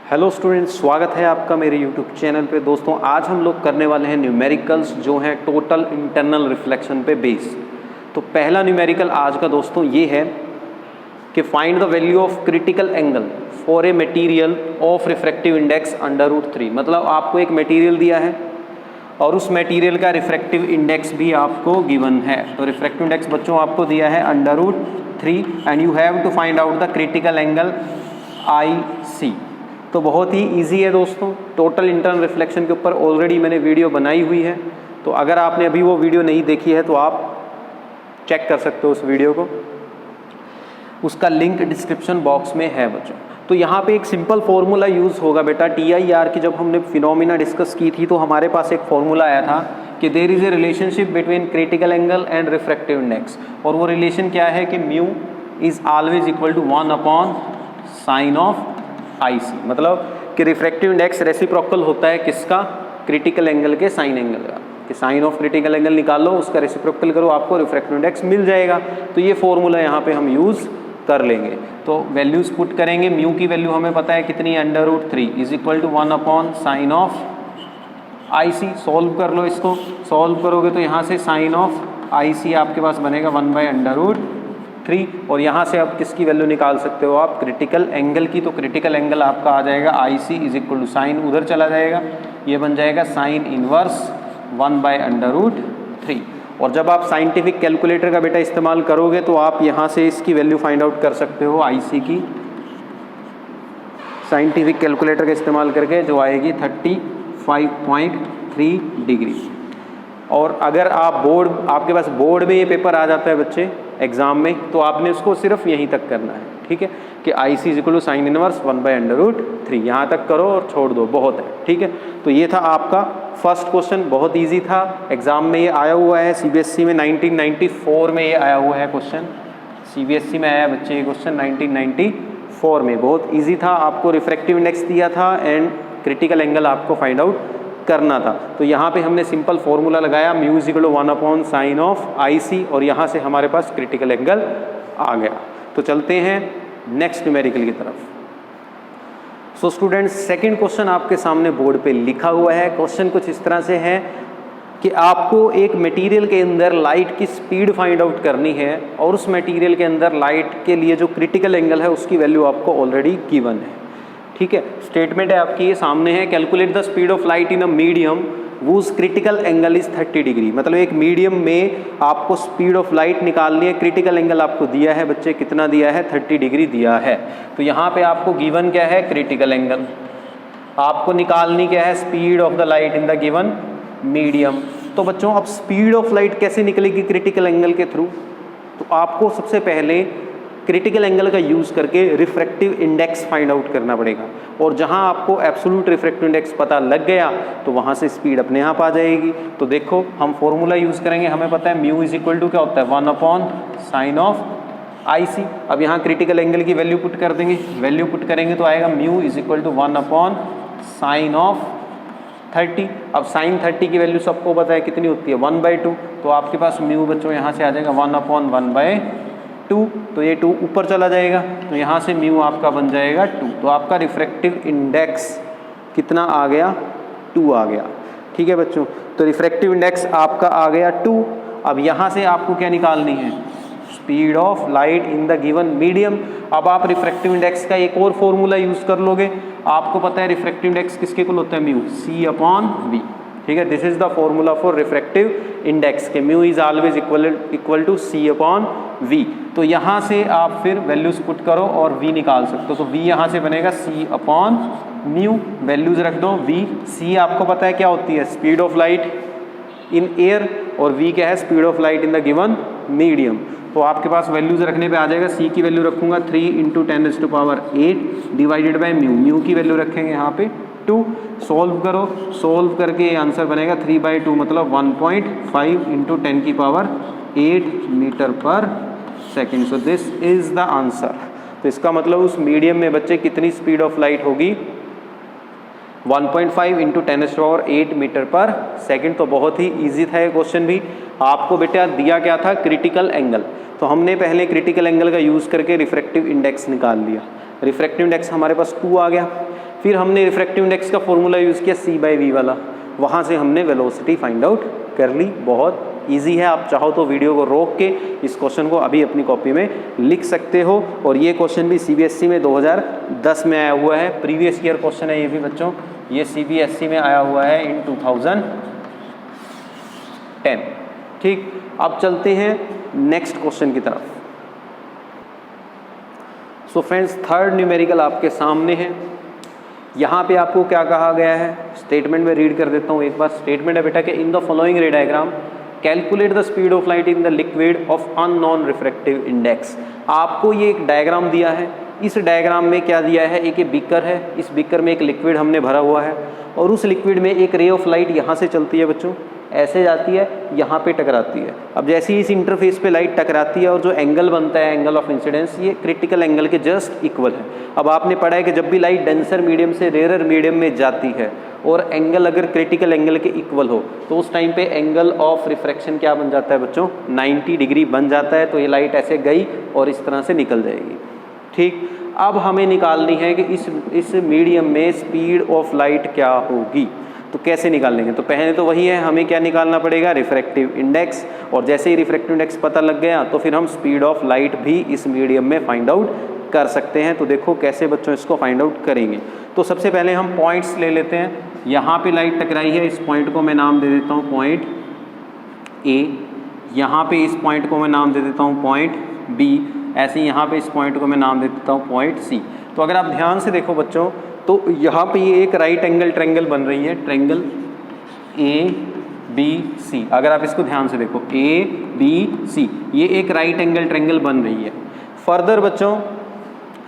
Hello students, स्वागत है आपका मेरे यूट्यूब चैनल पे। दोस्तों आज हम लोग करने वाले हैं न्यूमेरिकल्स जो हैं टोटल इंटरनल रिफ्लेक्शन पे बेस। तो पहला न्यूमेरिकल आज का दोस्तों ये है कि find the value of critical angle for a material of refractive index √3। मतलब आपको एक मटेरियल दिया है और उस मटेरियल का रिफ्रैक्टिव इंडेक्स भी आपको गिवन है। तो रिफ्रैक्टिव इंडेक्स बच्चों आपको दिया है √3 and you have to find out the critical angle IC। तो बहुत ही इजी है दोस्तों, टोटल इंटरनल रिफ्लेक्शन के ऊपर ऑलरेडी मैंने वीडियो बनाई हुई है। तो अगर आपने अभी वो वीडियो नहीं देखी है तो आप चेक कर सकते हो उस वीडियो को, उसका लिंक डिस्क्रिप्शन बॉक्स में है बच्चों। तो यहाँ पे एक सिंपल फॉर्मूला यूज़ होगा बेटा। TIR की जब हमने फिनोमिना डिस्कस की थी तो हमारे पास एक फॉर्मूला आया था कि there is a relationship between critical angle and refractive index, और वो रिलेशन क्या है कि mu is always equal to 1/sin of IC। मतलब कि रिफ्रैक्टिव इंडेक्स रेसिप्रोकल होता है किसका? क्रिटिकल एंगल के साइन एंगल का। कि साइन ऑफ क्रिटिकल एंगल निकाल लो, उसका रेसिप्रोकल करो, आपको रिफ्रैक्टिव इंडेक्स मिल जाएगा। तो ये फॉर्मूला यहाँ पे हम यूज़ कर लेंगे। तो वैल्यूज पुट करेंगे। म्यू की वैल्यू हमें पता है कितनी है, √3 is equal to 1/sin of IC। Solve कर लो इसको, सॉल्व करोगे तो यहाँ से साइन ऑफ IC आपके पास बनेगा 1/√3, और यहाँ से आप किसकी वैल्यू निकाल सकते हो आप? क्रिटिकल एंगल की। तो क्रिटिकल एंगल आपका आ जाएगा IC is equal to sine उधर चला जाएगा, ये बन जाएगा साइन इनवर्स 1/√3। और जब आप साइंटिफिक कैलकुलेटर का बेटा इस्तेमाल करोगे तो आप यहाँ से इसकी वैल्यू फाइंड आउट कर सकते हो IC की, साइंटिफिक कैलकुलेटर का इस्तेमाल करके, जो आएगी 35.3 डिग्री। और अगर आप आपके पास बोर्ड में ये पेपर आ जाता है बच्चे एग्जाम में, तो आपने उसको सिर्फ यहीं तक करना है, ठीक है, कि IC is equal to sine inverse 1/√3। यहाँ तक करो और छोड़ दो, बहुत है, ठीक है। तो ये था आपका फर्स्ट क्वेश्चन, बहुत इजी था। एग्जाम में ये आया हुआ है, CBSE में 1994 में ये आया हुआ है क्वेश्चन। CBSE में आया बच्चे ये क्वेश्चन 1994 में, बहुत ईजी था। आपको रिफ्रैक्टिव इंडेक्स दिया था एंड क्रिटिकल एंगल आपको फाइंड आउट करना था। तो यहाँ पे हमने सिंपल फॉर्मूला लगाया, mu is equal to 1/sin of IC, और यहाँ से हमारे पास क्रिटिकल एंगल आ गया। तो चलते हैं नेक्स्ट न्यूमेरिकल की तरफ। सो स्टूडेंट्स, सेकंड क्वेश्चन आपके सामने बोर्ड पे लिखा हुआ है। क्वेश्चन कुछ इस तरह से है कि आपको एक मटेरियल के अंदर लाइट की स्पीड फाइंड आउट करनी है, और उस मटेरियल के अंदर लाइट के लिए जो क्रिटिकल एंगल है उसकी वैल्यू आपको ऑलरेडी गिवन है, ठीक है। स्टेटमेंट है आपकी ये सामने है, calculate the speed of light in a medium whose critical angle is 30 degree. मतलब एक मीडियम में आपको स्पीड ऑफ लाइट निकालनी है, क्रिटिकल एंगल आपको दिया है बच्चे, कितना दिया है? 30 डिग्री दिया है। तो यहाँ पे आपको गिवन क्या है? Critical angle. आपको निकालनी क्या है? Speed of the light in the given medium. तो बच्चों अब स्पीड ऑफ लाइट कैसे निकलेगी क्रिटिकल एंगल के थ्रू? तो आपको सबसे पहले क्रिटिकल एंगल का यूज़ करके रिफ्रैक्टिव इंडेक्स फाइंड आउट करना पड़ेगा, और जहां आपको एब्सोल्यूट रिफ्रैक्टिव इंडेक्स पता लग गया तो वहां से स्पीड अपने आप आ जाएगी। तो देखो हम फॉर्मूला यूज़ करेंगे, हमें पता है म्यू इज इक्वल टू क्या होता है? 1/sin of IC। अब यहाँ क्रिटिकल एंगल की वैल्यू पुट कर देंगे, वैल्यू पुट करेंगे तो आएगा mu is equal to 1/sin of 30। अब साइन 30 की वैल्यू सबको पता है कितनी होती है? 1/2। तो आपके पास म्यू बच्चों यहाँ से आ जाएगा 1/1/2। तो ये 2 ऊपर चला जाएगा, तो यहाँ से म्यू आपका बन जाएगा 2। तो आपका रिफ्रैक्टिव इंडेक्स कितना आ गया? 2 आ गया, ठीक है बच्चों। तो रिफ्रैक्टिव इंडेक्स आपका आ गया 2। अब यहाँ से आपको क्या निकालनी है? Speed of light in the given medium. अब आप रिफ्रैक्टिव इंडेक्स का एक और फॉर्मूला यूज़ कर लोगे। आपको पता है रिफ्रैक्टिव इंडेक्स किसके इक्वल होता है? म्यू C/V, ठीक है। This is the formula for refractive index के mu is always equal to C/V। तो यहाँ से आप फिर वैल्यूज पुट करो और V निकाल सकते हो। तो V यहाँ से बनेगा C/μ, वैल्यूज रख दो। V C आपको पता है क्या होती है? Speed of light in air, और V क्या है? Speed of light in the given medium. तो आपके पास वैल्यूज रखने पे आ जाएगा, C की वैल्यू रखूंगा 3 × 10⁸ डिवाइडेड बाई म्यू की वैल्यू रखेंगे यहाँ पे 2। सॉल्व करो, सॉल्व करके ये आंसर बनेगा 3/2, मतलब 1.5 × 10⁸ मीटर पर second. So this is the answer. तो इसका मतलब उस मीडियम में बच्चे कितनी स्पीड ऑफ लाइट होगी? 1.5 × 10⁸ मीटर पर सेकेंड। तो बहुत ही ईजी था ये क्वेश्चन भी। आपको बेटा दिया क्या था? Critical angle. तो हमने पहले क्रिटिकल एंगल का यूज़ करके रिफ्रैक्टिव इंडेक्स निकाल लिया। रिफ्रैक्टिव इंडेक्स हमारे पास 2 आ गया। फिर हमने रिफ्रैक्टिव इंडेक्स का फॉर्मूला यूज़ किया C/V वाला, वहाँ से हमने वेलोसिटी फाइंड आउट कर ली। बहुत ईजी है, आप चाहो तो वीडियो को रोक के इस क्वेश्चन को अभी अपनी कॉपी में लिख सकते हो। और ये क्वेश्चन भी CBSE में 2010 में आया हुआ है, प्रीवियस ईयर क्वेश्चन है ये भी बच्चों, ये CBSE में आया हुआ है इन 2010। ठीक, अब चलते हैं नेक्स्ट क्वेश्चन की तरफ। सो फ्रेंड्स, थर्ड न्यूमेरिकल आपके सामने है। यहाँ पे आपको क्या कहा गया है, स्टेटमेंट में रीड कर देता हूँ एक बार। स्टेटमेंट है बेटा कि इन द फॉलोइंग रे diagram calculate the speed of light in the liquid of unknown refractive index. आपको ये एक डायग्राम दिया है, इस डायग्राम में क्या दिया है, एक बीकर है, इस बीकर में एक लिक्विड हमने भरा हुआ है और उस लिक्विड में एक रे ऑफ लाइट यहाँ से चलती है बच्चों, ऐसे जाती है, यहाँ पे टकराती है। अब जैसे ही इस इंटरफेस पे लाइट टकराती है और जो एंगल बनता है, एंगल ऑफ इंसिडेंस, ये क्रिटिकल एंगल के जस्ट इक्वल है। अब आपने पढ़ा है कि जब भी लाइट डेंसर मीडियम से रेयर मीडियम में जाती है और एंगल अगर क्रिटिकल एंगल के इक्वल हो तो उस टाइम पे एंगल ऑफ रिफ्रैक्शन क्या बन जाता है बच्चों, 90 डिग्री बन जाता है। तो ये लाइट ऐसे गई और इस तरह से निकल जाएगी। ठीक, अब हमें निकालनी है कि इस मीडियम में स्पीड ऑफ लाइट क्या होगी। तो कैसे निकाल लेंगे, तो पहले तो वही है, हमें क्या निकालना पड़ेगा, रिफ्रैक्टिव इंडेक्स। और जैसे ही रिफ्रैक्टिव इंडेक्स पता लग गया तो फिर हम स्पीड ऑफ लाइट भी इस मीडियम में फाइंड आउट कर सकते हैं। तो देखो कैसे बच्चों इसको फाइंड आउट करेंगे। तो सबसे पहले हम पॉइंट्स ले लेते हैं। यहाँ पे लाइट टकराई है, इस पॉइंट को मैं नाम दे देता हूँ पॉइंट A। यहाँ पे इस पॉइंट को मैं नाम दे देता हूँ पॉइंट B। ऐसे ही यहाँ पे इस पॉइंट को मैं नाम दे देता हूँ पॉइंट C। तो अगर आप ध्यान से देखो बच्चों, तो यहाँ पे ये एक राइट एंगल ट्रायंगल बन रही है, ट्रायंगल ABC। अगर आप इसको ध्यान से देखो, ABC, ये एक राइट एंगल ट्रायंगल बन रही है। फर्दर बच्चों,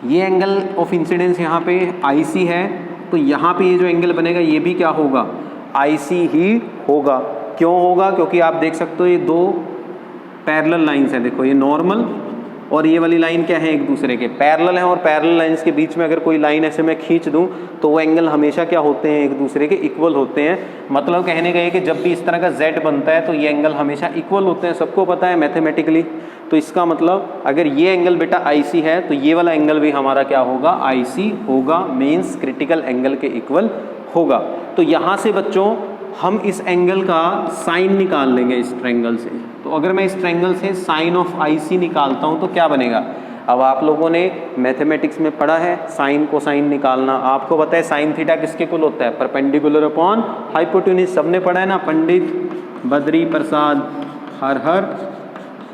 ये एंगल ऑफ इंसिडेंस यहाँ पे IC है, तो यहाँ पे ये जो एंगल बनेगा ये भी क्या होगा, IC ही होगा। क्यों होगा, क्योंकि आप देख सकते हो ये दो पैरेलल लाइंस हैं। देखो ये नॉर्मल और ये वाली लाइन क्या है, एक दूसरे के पैरेलल हैं। और पैरेलल लाइंस के बीच में अगर कोई लाइन ऐसे मैं खींच दूं तो वो एंगल हमेशा क्या होते हैं, एक दूसरे के इक्वल होते हैं। मतलब कहने का ये कि जब भी इस तरह का Z बनता है तो ये एंगल हमेशा इक्वल होते हैं, सबको पता है मैथमेटिकली। तो इसका मतलब अगर ये एंगल बेटा IC है तो ये वाला एंगल भी हमारा क्या होगा, IC होगा, मीन्स क्रिटिकल एंगल के इक्वल होगा। तो यहाँ से बच्चों हम इस एंगल का साइन निकाल लेंगे इस ट्रायंगल से। तो अगर मैं इस ट्रायंगल से साइन ऑफ IC निकालता हूँ तो क्या बनेगा। अब आप लोगों ने मैथमेटिक्स में पढ़ा है साइन कोसाइन निकालना, आपको पता है साइन थीटा किसके इक्वल होता है, परपेंडिकुलर अपॉन हाइपोटेन्यूज। सबने पढ़ा है ना, पंडित बद्री प्रसाद हर हर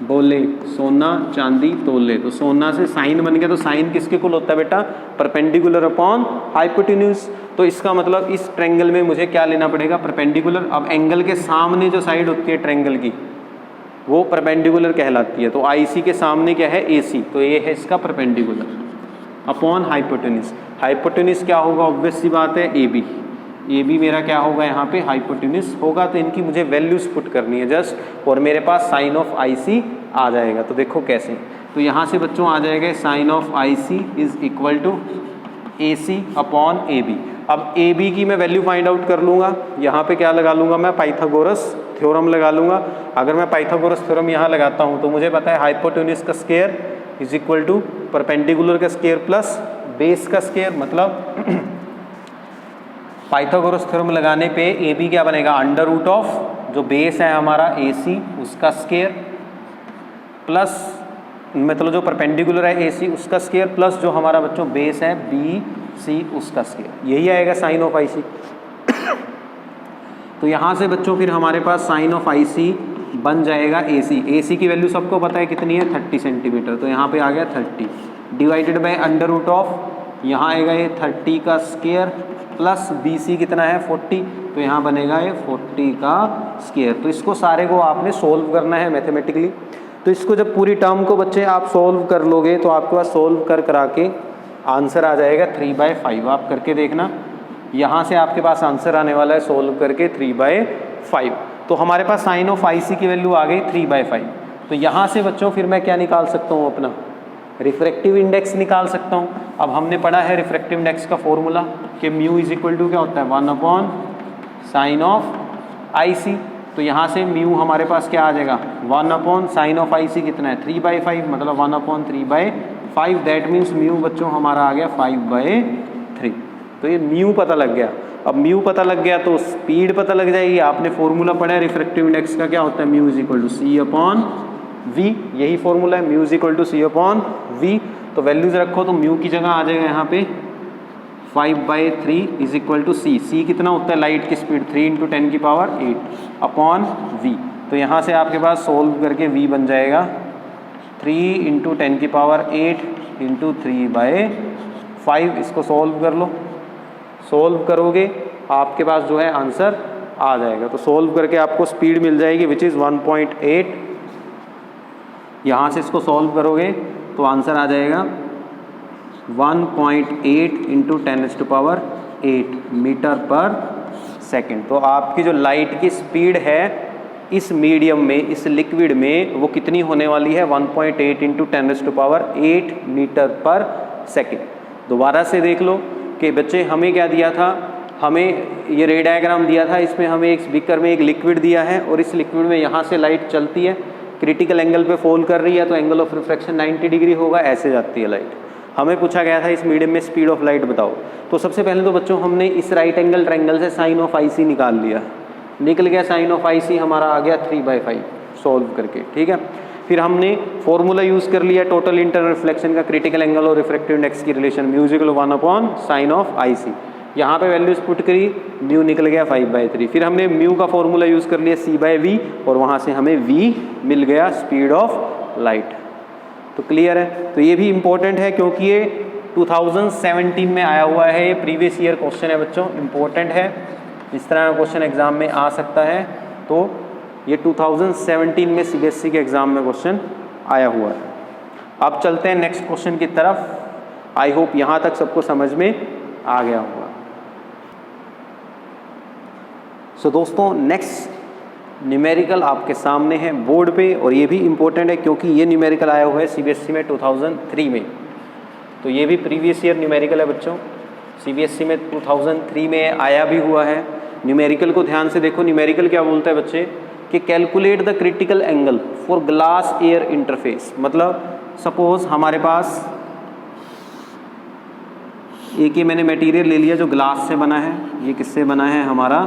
बोले, सोना चांदी तोले। तो सोना से साइन बन गया, तो साइन किसके इक्वल होता है बेटा, परपेंडिकुलर अपॉन हाइपोटेन्यूज। तो इसका मतलब इस ट्रायंगल में मुझे क्या लेना पड़ेगा, परपेंडिकुलर। अब एंगल के सामने जो साइड होती है ट्रायंगल की वो परपेंडिकुलर कहलाती है। तो IC के सामने क्या है, AC, तो ये है इसका परपेंडिकुलर अपॉन हाइपोटेन्यूज। हाइपोटेन्यूज क्या होगा, ऑब्वियस सी बात है AB। AB मेरा क्या होगा, यहाँ पे हाइपोटेन्यूज होगा। तो इनकी मुझे वैल्यूज पुट करनी है जस्ट, और मेरे पास साइन ऑफ IC आ जाएगा। तो देखो कैसे, तो यहाँ से बच्चों आ जाएगा sine of IC is equal to AC upon AB। अब AB की मैं वैल्यू फाइंड आउट कर लूँगा, यहाँ पे क्या लगा लूँगा मैं, पाइथागोरस थ्योरम लगा लूँगा। अगर मैं पाइथागोरस थ्योरम यहाँ लगाता हूँ तो मुझे पता है हाइपोटेन्यूज का square is equal to perpendicular का स्क्वायर प्लस बेस का स्क्वायर। मतलब पाइथागोरस थ्योरम लगाने पे AB क्या बनेगा, अंडर रूट ऑफ जो बेस है हमारा AC उसका स्क्वायर प्लस मतलब जो परपेंडिकुलर है AC उसका स्क्वायर प्लस जो हमारा बच्चों बेस है BC उसका स्क्वायर, यही आएगा साइन ऑफ IC। तो यहाँ से बच्चों फिर हमारे पास साइन ऑफ IC बन जाएगा AC की वैल्यू सबको पता है कितनी है, 30 सेंटीमीटर। तो यहाँ पे आ गया 30 divided by under root of, यहाँ आएगा ये 30 का स्क्वायर प्लस BC कितना है 40, तो यहाँ बनेगा ये 40 का स्क्वायर। तो इसको सारे को आपने सोल्व करना है मैथमेटिकली। तो इसको जब पूरी टर्म को बच्चे आप सोल्व कर लोगे तो आपके पास सोल्व करा के आंसर आ जाएगा 3/5। आप करके देखना, यहाँ से आपके पास आंसर आने वाला है सोल्व करके 3/5। तो हमारे पास साइन ऑफ IC की वैल्यू आ गई 3/5। तो यहाँ से बच्चों फिर मैं क्या निकाल सकता हूँ, अपना रिफ्रैक्टिव इंडेक्स निकाल सकता हूँ। अब हमने पढ़ा है रिफ्रैक्टिव इंडेक्स का फॉर्मूला कि म्यू इज इक्वल टू क्या होता है, 1 अपॉन साइन ऑफ IC। तो यहाँ से म्यू हमारे पास क्या आ जाएगा, 1 अपॉन साइन ऑफ IC कितना है 3/5, मतलब 1 अपॉन 3/5। दैट मीन्स म्यू बच्चों हमारा आ गया 5/3। तो ये म्यू पता लग गया। अब म्यू पता लग गया तो स्पीड पता लग जाएगी। आपने फॉर्मूला पढ़ा है रिफ्रैक्टिव इंडेक्स का, क्या होता है, mu is equal to c upon v, यही फॉर्मूला है, mu is equal to c upon v. तो वैल्यूज रखो तो म्यू की जगह आ जाएगा यहाँ पे 5/3 इज इक्वल टू सी। सी कितना होता है लाइट की स्पीड, 3 × 10⁸ अपॉन वी। तो यहाँ से आपके पास सोल्व करके वी बन जाएगा 3 × 10⁸ इंटू 3/5। इसको सोल्व कर लो, सोल्व करोगे आपके पास जो है आंसर आ जाएगा। तो सोल्व करके आपको स्पीड मिल जाएगी विच इज़ 1.8। यहाँ से इसको सोल्व करोगे तो आंसर आ जाएगा 1.8 × 10⁸ मीटर पर सेकेंड। तो आपकी जो लाइट की स्पीड है इस मीडियम में, इस लिक्विड में, वो कितनी होने वाली है, 1.8 × 10⁸ मीटर पर सेकेंड। दोबारा से देख लो कि बच्चे हमें क्या दिया था, हमें ये रे डायग्राम दिया था, इसमें हमें एक बीकर में एक लिक्विड दिया है और इस लिक्विड में यहाँ से लाइट चलती है, क्रिटिकल एंगल पे फॉल कर रही है तो एंगल ऑफ रिफ्रैक्शन 90 डिग्री होगा, ऐसे जाती है लाइट। हमें पूछा गया था इस मीडियम में स्पीड ऑफ लाइट बताओ। तो सबसे पहले तो बच्चों हमने इस राइट एंगल ट्रायंगल से साइन ऑफ IC निकाल लिया, निकल गया साइन ऑफ IC हमारा आ गया 3/5 सॉल्व करके, ठीक है। फिर हमने फॉर्मूला यूज़ कर लिया टोटल इंटरनल रिफ्लेक्शन का, क्रिटिकल एंगल और रिफ्रैक्टिव इंडेक्स की relation mu is equal to 1/sin of IC। यहाँ पे वैल्यूज पुट करी, म्यू निकल गया 5/3। फिर हमने म्यू का फॉर्मूला यूज़ कर लिया C/V और वहाँ से हमें V मिल गया स्पीड ऑफ लाइट। तो क्लियर है। तो ये भी इम्पोर्टेंट है क्योंकि ये 2017 में आया हुआ है, ये प्रीवियस ईयर क्वेश्चन है बच्चों, इम्पोर्टेंट है। इस तरह का क्वेश्चन एग्जाम में आ सकता है। तो ये 2017 में CBSE के एग्जाम में क्वेश्चन आया हुआ है। अब चलते हैं नेक्स्ट क्वेश्चन की तरफ। आई होप यहाँ तक सबको समझ में आ गया होगा। सो दोस्तों नेक्स्ट न्यूमेरिकल आपके सामने है बोर्ड पे, और ये भी इम्पोर्टेंट है क्योंकि ये न्यूमेरिकल आया हुआ है CBSE में 2003 में। तो ये भी प्रीवियस ईयर न्यूमेरिकल है बच्चों, CBSE में 2003 में आया भी हुआ है। न्यूमेरिकल को ध्यान से देखो, न्यूमेरिकल क्या बोलता है बच्चे कि calculate the critical angle for glass air interface. मतलब सपोज हमारे पास एक ही मैंने मटेरियल ले लिया जो ग्लास से बना है, ये किससे बना है, हमारा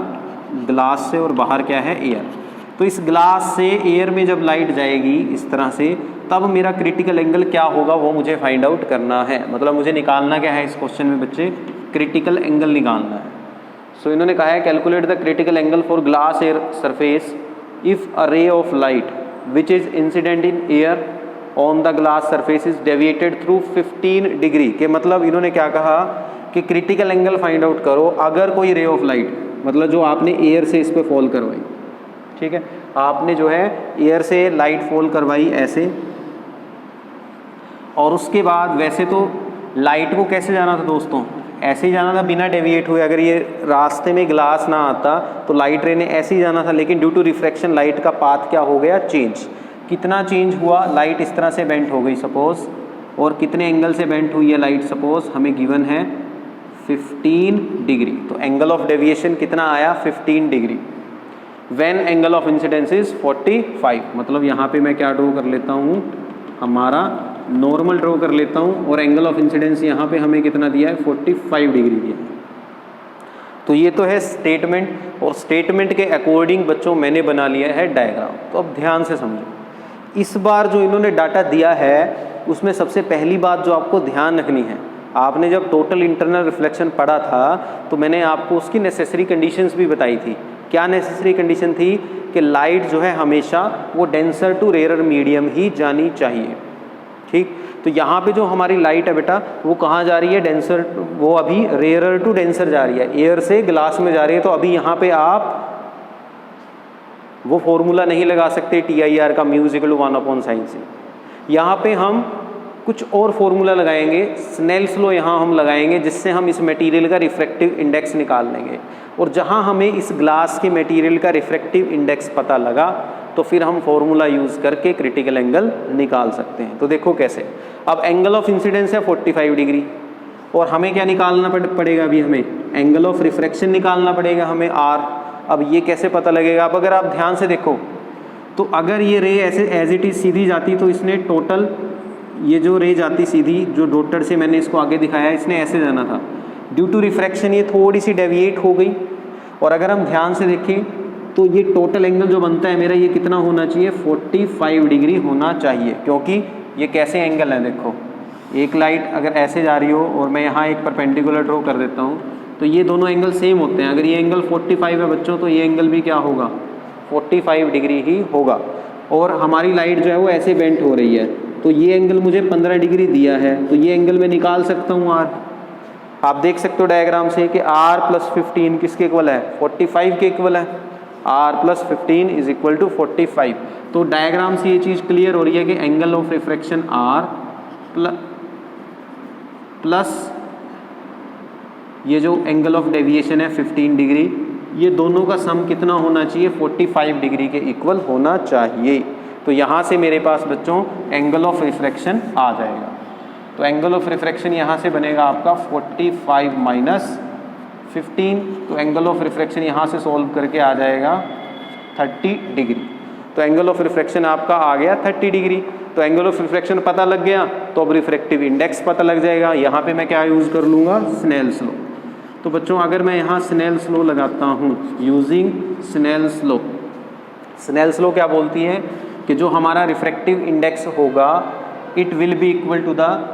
ग्लास से, और बाहर क्या है, एयर। तो इस ग्लास से एयर में जब लाइट जाएगी इस तरह से, तब मेरा क्रिटिकल एंगल क्या होगा वो मुझे फाइंड आउट करना है। मतलब मुझे निकालना क्या है इस क्वेश्चन में बच्चे, क्रिटिकल एंगल निकालना है। सो इन्होंने कहा है calculate the critical angle for glass air surface if a ray of light which is incident in air on the glass surface is deviated through 15 degree. के मतलब इन्होंने क्या कहा कि क्रिटिकल एंगल फाइंड आउट करो अगर कोई रे ऑफ लाइट, मतलब जो आपने एयर से इस पर फॉल करवाई, ठीक है, आपने जो है एयर से लाइट फॉल करवाई ऐसे, और उसके बाद वैसे तो लाइट को कैसे जाना था दोस्तों, ऐसे ही जाना था बिना डेविएट हुए। अगर ये रास्ते में ग्लास ना आता तो लाइट रे ने ऐसे ही जाना था, लेकिन ड्यू टू रिफ्रैक्शन लाइट का पाथ क्या हो गया, चेंज। कितना चेंज हुआ, लाइट इस तरह से बेंट हो गई सपोज, और कितने एंगल से बेंट हुई है लाइट, सपोज हमें गिवन है 15 डिग्री। तो एंगल ऑफ डेविएशन कितना आया, 15 degree. When angle of incidence is 45। मतलब यहाँ पे मैं क्या ड्रॉ कर लेता हूँ, हमारा नॉर्मल ड्रॉ कर लेता हूँ, और एंगल ऑफ इंसिडेंस यहाँ पे हमें कितना दिया है, 45 डिग्री दिया है। तो ये तो है स्टेटमेंट, और स्टेटमेंट के अकॉर्डिंग बच्चों मैंने बना लिया है डायग्राम। तो अब ध्यान से समझो, इस बार जो इन्होंने डाटा दिया है उसमें सबसे पहली बात जो आपको ध्यान रखनी है, आपने जब टोटल इंटरनल रिफ्लेक्शन पढ़ा था तो मैंने आपको उसकी नेसेसरी कंडीशंस भी बताई थी। क्या नेसेसरी कंडीशन थी कि लाइट जो है हमेशा वो डेंसर टू रेयर मीडियम ही जानी चाहिए, ठीक। तो यहाँ पे जो हमारी लाइट है बेटा वो कहाँ जा रही है, डेंसर, वो अभी रेयर टू डेंसर जा रही है, एयर से ग्लास में जा रही है। तो अभी यहाँ पे आप वो फॉर्मूला नहीं लगा सकते TIR का म्यू इक्वल टू 1/sin से। यहाँ पे हम कुछ और फॉर्मूला लगाएंगे, स्नेल्स लॉ यहाँ हम लगाएंगे, जिससे हम इस मटेरियल का रिफ्रैक्टिव इंडेक्स निकाल लेंगे। और जहाँ हमें इस ग्लास के मटेरियल का रिफ्रैक्टिव इंडेक्स पता लगा तो फिर हम फॉर्मूला यूज़ करके क्रिटिकल एंगल निकाल सकते हैं। तो देखो कैसे, अब एंगल ऑफ इंसिडेंस है 45 डिग्री, और हमें क्या निकालना पड़ेगा, अभी हमें एंगल ऑफ रिफ्रैक्शन निकालना पड़ेगा हमें R। अब ये कैसे पता लगेगा, अब अगर आप ध्यान से देखो तो अगर ये रे ऐसे एज इट इज़ सीधी जाती तो इसने टोटल, ये जो रे जाती सीधी, जो डॉटेड से मैंने इसको आगे दिखाया, इसने ऐसे जाना था। ड्यू टू रिफ्रैक्शन ये थोड़ी सी डेविएट हो गई। और अगर हम ध्यान से देखें तो ये टोटल एंगल जो बनता है मेरा, ये कितना होना चाहिए, 45 डिग्री होना चाहिए, क्योंकि ये कैसे एंगल है, देखो एक लाइट अगर ऐसे जा रही हो और मैं यहाँ एक परपेंडिकुलर ड्रॉ कर देता हूँ, तो ये दोनों एंगल सेम होते हैं। अगर ये एंगल 45 है बच्चों, तो ये एंगल भी क्या होगा, 45 डिग्री ही होगा। और हमारी लाइट जो है वो ऐसे बेंट हो रही है, तो ये एंगल मुझे 15 डिग्री दिया है, तो ये एंगल मैं निकाल सकता हूँ R। आप देख सकते हो डायग्राम से कि R + 15 किसके इक्वल है, 45 के इक्वल है। R + 15 is equal to 45। तो डायग्राम से ये चीज़ क्लियर हो रही है कि angle of refraction R plus ये जो एंगल ऑफ डेविएशन है 15 डिग्री, ये दोनों का सम कितना होना चाहिए, 45 डिग्री के इक्वल होना चाहिए। तो यहाँ से मेरे पास बच्चों एंगल ऑफ रिफ्रैक्शन आ जाएगा। तो एंगल ऑफ रिफ्रैक्शन यहाँ से बनेगा आपका 45 माइनस 15। तो एंगल ऑफ रिफ्रैक्शन यहाँ से सॉल्व करके आ जाएगा 30 डिग्री। तो एंगल ऑफ रिफ्रैक्शन आपका आ गया 30 डिग्री। तो एंगल ऑफ रिफ्रैक्शन पता लग गया, तो अब रिफ्रैक्टिव इंडेक्स पता लग जाएगा। यहाँ पे मैं क्या यूज़ कर लूँगा, स्नेल्स लॉ। तो बच्चों अगर मैं यहाँ स्नेल्स लॉ लगाता हूँ, using Snell's law, Snell's law क्या बोलती है कि जो हमारा रिफ्रैक्टिव इंडेक्स होगा, it will be equal to the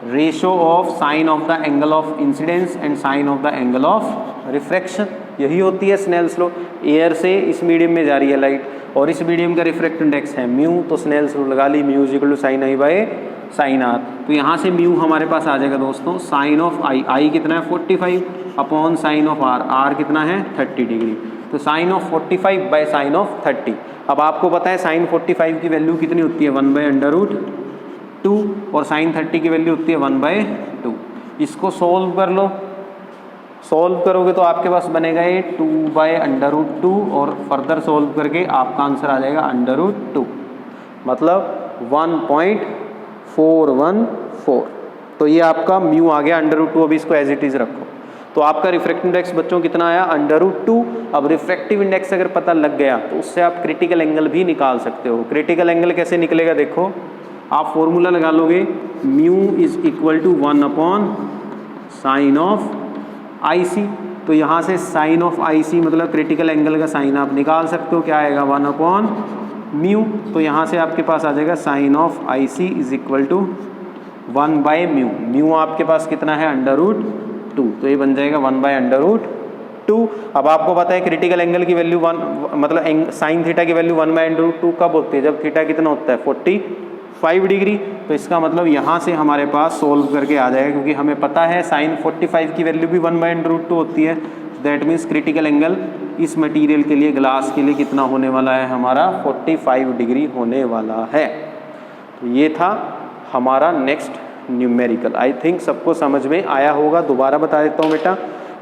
ratio of sine of the angle of incidence and sine of the angle of refraction. यही होती है स्नेल्स लॉ। एयर से इस मीडियम में जा रही है लाइट, और इस मीडियम का रिफ्रैक्टिव इंडेक्स है म्यू, तो स्नेल्स लॉ लगा ली, mu is equal to sine I by sine are. तो यहाँ से म्यू हमारे पास आ जाएगा दोस्तों साइन ऑफ आई, आई कितना है 45 upon sine of r, r कितना है 30 डिग्री। तो sine of 45 by sine of 30। अब आपको पता है साइन 45 की वैल्यू कितनी होती है, 1/√2, और साइन 30 की वैल्यू होती है 1/2। इसको सोल्व कर लो, सोल्व करोगे तो आपके पास बनेगा ये 2/√2, और फर्दर सोल्व करके आपका आंसर आ जाएगा √2, मतलब 1.414। तो ये आपका म्यू आ गया √2। अभी इसको एज इट इज़ रखो। तो आपका रिफ्रैक्टिव इंडेक्स बच्चों कितना आया, √2। अब रिफ्रैक्टिव इंडेक्स अगर पता लग गया तो उससे आप क्रिटिकल एंगल भी निकाल सकते हो। क्रिटिकल एंगल कैसे निकलेगा, देखो आप फॉर्मूला लगा लोगे, mu is equal to 1/sin of IC। तो यहाँ से साइन ऑफ IC मतलब क्रिटिकल एंगल का साइन आप निकाल सकते हो, क्या आएगा 1/μ। तो यहाँ से आपके पास आ जाएगा sine of IC is equal to 1/μ। Mu आपके पास कितना है √2, तो ये बन जाएगा 1/√2। अब आपको पता है क्रिटिकल एंगल की वैल्यू 1 मतलब साइन थीटा की वैल्यू 1/√2 कब होती है, जब थीटा कितना होता है 45 डिग्री। तो इसका मतलब यहाँ से हमारे पास सोल्व करके आ जाएगा, क्योंकि हमें पता है साइन 45 की वैल्यू भी 1/√2 होती है। दैट मीन्स क्रिटिकल एंगल इस मटेरियल के लिए, ग्लास के लिए कितना होने वाला है हमारा, 45 डिग्री होने वाला है। तो ये था हमारा नेक्स्ट न्यूमेरिकल। आई थिंक सबको समझ में आया होगा। दोबारा बता देता हूँ बेटा,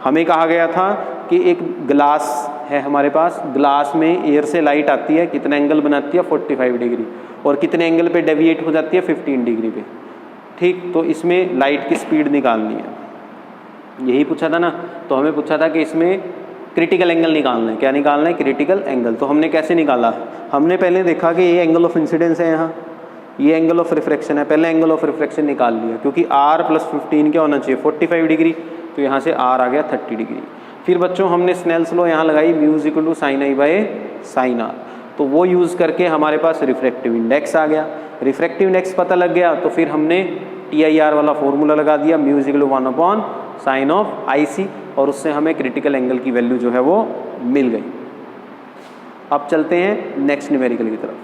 हमें कहा गया था कि एक ग्लास है हमारे पास, ग्लास में एयर से लाइट आती है, कितना एंगल बनाती है 45 डिग्री, और कितने एंगल पे डेविएट हो जाती है 15 डिग्री पे। ठीक, तो इसमें लाइट की स्पीड निकालनी है, यही पूछा था ना। तो हमें पूछा था कि इसमें क्रिटिकल एंगल निकालना है। क्या निकालना है, क्रिटिकल एंगल। तो हमने कैसे निकाला, हमने पहले देखा कि ये एंगल ऑफ इंसिडेंस है, यहाँ ये एंगल ऑफ रिफ्रैक्शन है। पहले एंगल ऑफ रिफ्रैक्शन निकाल लिया, क्योंकि R + 15 क्या होना चाहिए 45 डिग्री, तो यहाँ से R आ गया 30 डिग्री। फिर बच्चों हमने स्नेल्स लॉ यहाँ लगाई, mu is equal to sine I by sine are. तो वो यूज़ करके हमारे पास रिफ्रैक्टिव इंडेक्स आ गया। रिफ्रैक्टिव इंडेक्स पता लग गया तो फिर हमने TIR वाला फॉर्मूला लगा दिया, mu is equal to 1/sin of IC, और उससे हमें क्रिटिकल एंगल की वैल्यू जो है वो मिल गई। अब चलते हैं नेक्स्ट न्यूमेरिकल की तरफ।